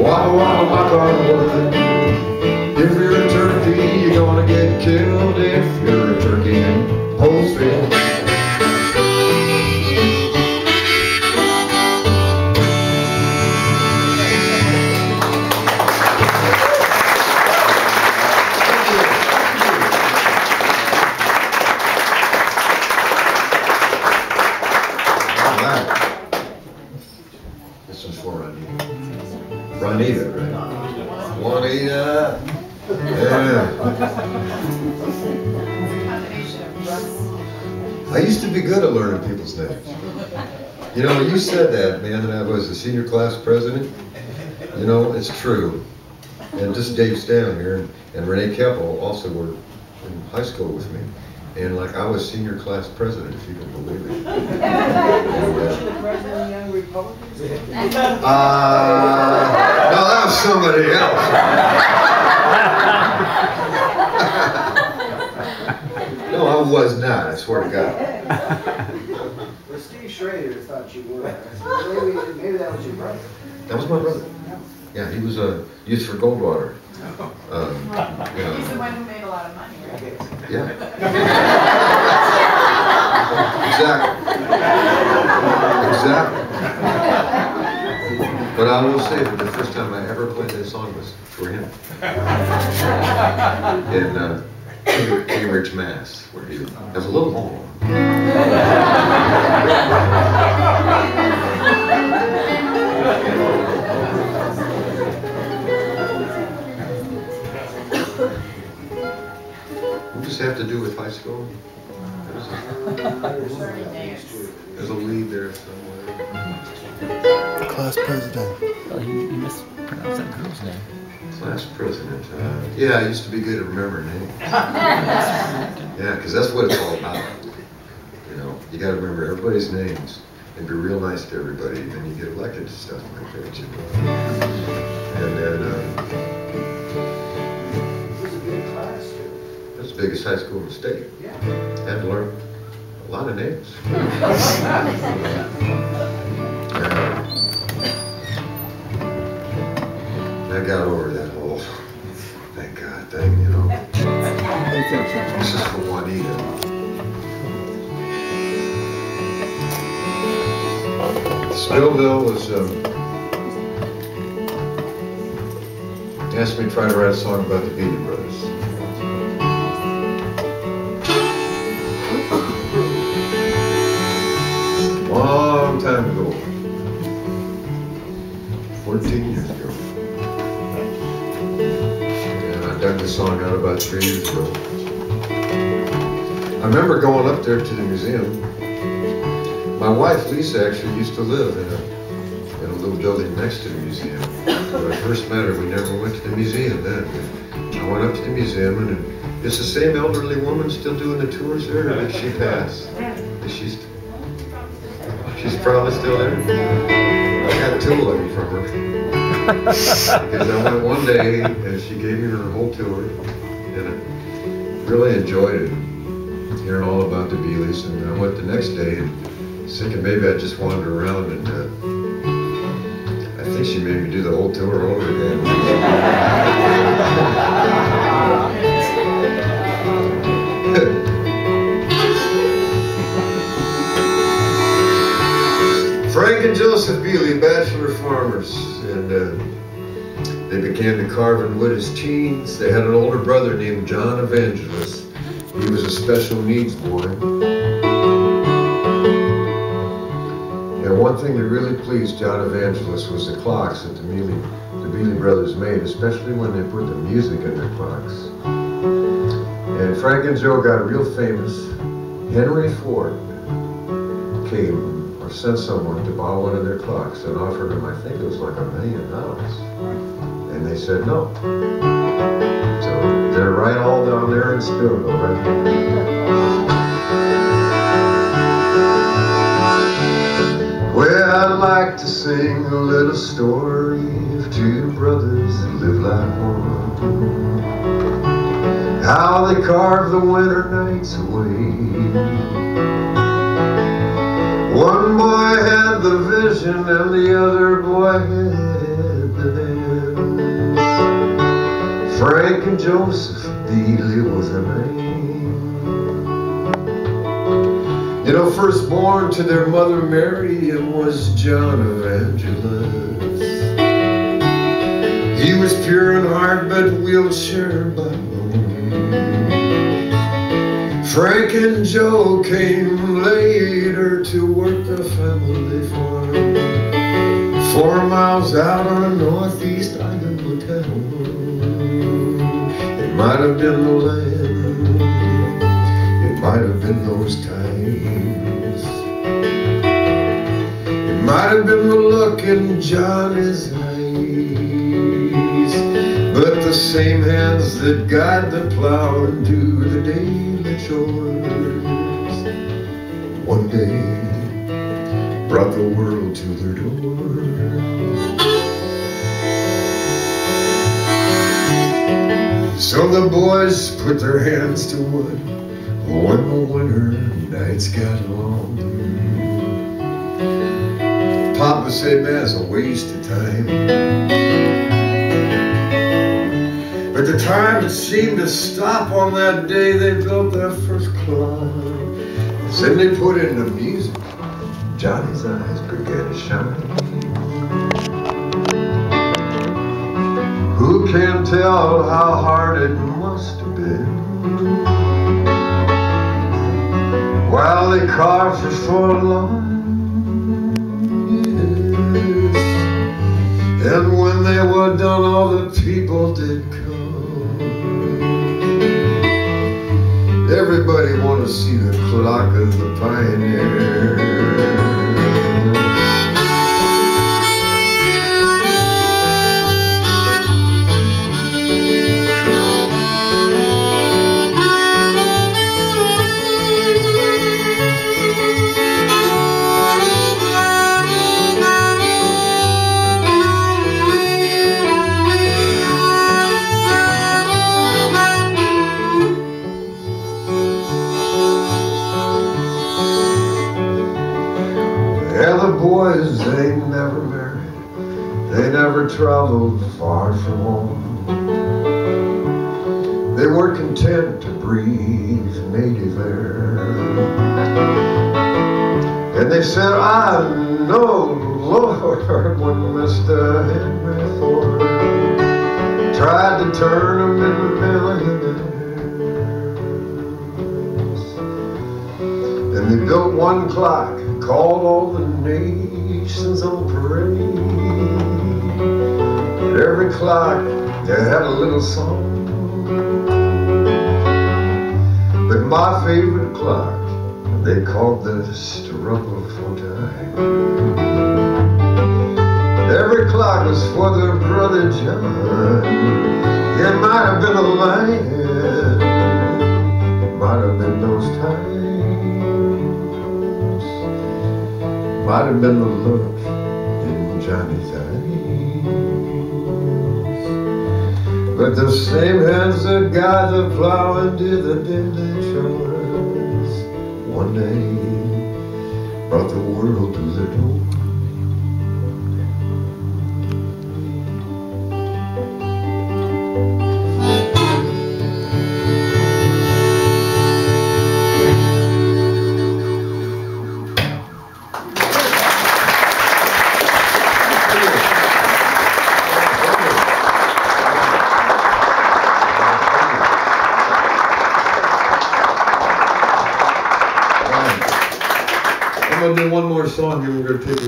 Waka waka waka on wood. If you're a turkey, you're gonna get killed if you're a turkey in Holesville. This one's for Juanita. Juanita, right? Juanita. Yeah. I used to be good at learning people's names. You know, you said that, man, that I was the senior class president. You know, it's true. And just Dave Stan here and Renee Keppel also were in high school with me. And like I was senior class president, if you can believe it. Was you the president of the Young Republicans? No, that was somebody else. No, I was not, I swear to God. Well, Steve Schrader thought you were. Maybe that was your brother. That was my brother. Yeah, he was a youth for Goldwater. He's the one who made a lot of money, right? Yeah. Exactly. Exactly. But I will say that the first time I ever played that song was for him. In Cambridge, Mass, where he was a little home. What does it have to do with high school? There's a lead there somewhere. Class president. Oh, you mispronounced that girl's name. Class president. Yeah, I used to be good at remembering names. Yeah, because that's what it's all about. You know, you got to remember everybody's names and be real nice to everybody, and then you get elected to stuff like that. You know? And then. That's the biggest high school in the state. Yeah. Had to learn a lot of names. I got over that whole thank God thing, you know. This is for Juanita. Spillville was asked me to try to write a song about the Beatty Brothers. Long time ago, 14 years ago. And I dug the song out about 3 years ago. I remember going up there to the museum. My wife, Lisa, actually used to live in a little building next to the museum. When I first met her, we never went to the museum then. I went up to the museum, and it's the same elderly woman still doing the tours there, or did she pass? She's probably still there. I got two of them from her. Because I went one day and she gave me her whole tour, and I really enjoyed it, hearing all about the Bealeys. And I went the next day and thinking maybe I'd just wander around, and I think she made me do the whole tour over again. Frank and Joseph Bealey, bachelor farmers, and they began to carve and wood as teens. They had an older brother named John Evangelist. He was a special needs boy. And one thing that really pleased John Evangelist was the clocks that the Bealey brothers made, especially when they put the music in their clocks. And Frank and Joe got real famous. Henry Ford came sent someone to buy one of their clocks and offered them, I think it was like $1 million. And they said no. So they're right all down there in Spillville, right? Well, I'd like to sing a little story of two brothers that live like one. How they carve the winter nights away. One boy had the vision and the other boy had the Frank and Joseph Bealey was their name. You know, firstborn to their mother Mary, it was John Evangelist. He was pure in heart but wheelchair bound. Frank and Joe came later to work the family farm 4 miles out on northeast Idaho town. It might have been the land, it might have been those times, it might have been the look in Johnny's eyes, but the same hands that guide the plow and do the daily chores one day brought the world to their doors. So the boys put their hands to wood when the winter nights got long. Papa said that's a waste of time, but the time it seemed to stop on that day they built their first clock. Then they put in the music, Johnny's eyes began to shine. Who can tell how hard it must have been while they carved for 4 long years? And when they were done, all the people did come. Everybody wanted to see the clock of the pioneer. Yeah, the boys, they never married, they never traveled far from home. They were content to breathe native air. And they said, I know, Lord, when Mr. Henry Ford tried to turn them into millionaires. And they built one clock, called all the nations on parade. At every clock they had a little song, but my favorite clock they called the struggle for time. Every clock was for their brother John. It might have been a lion, it might have been those times, might have been the look in Johnny's eyes, but the same hands that guide the plow and do the daily chores one day brought the world to their door. I'm gonna do one more song and we're gonna take a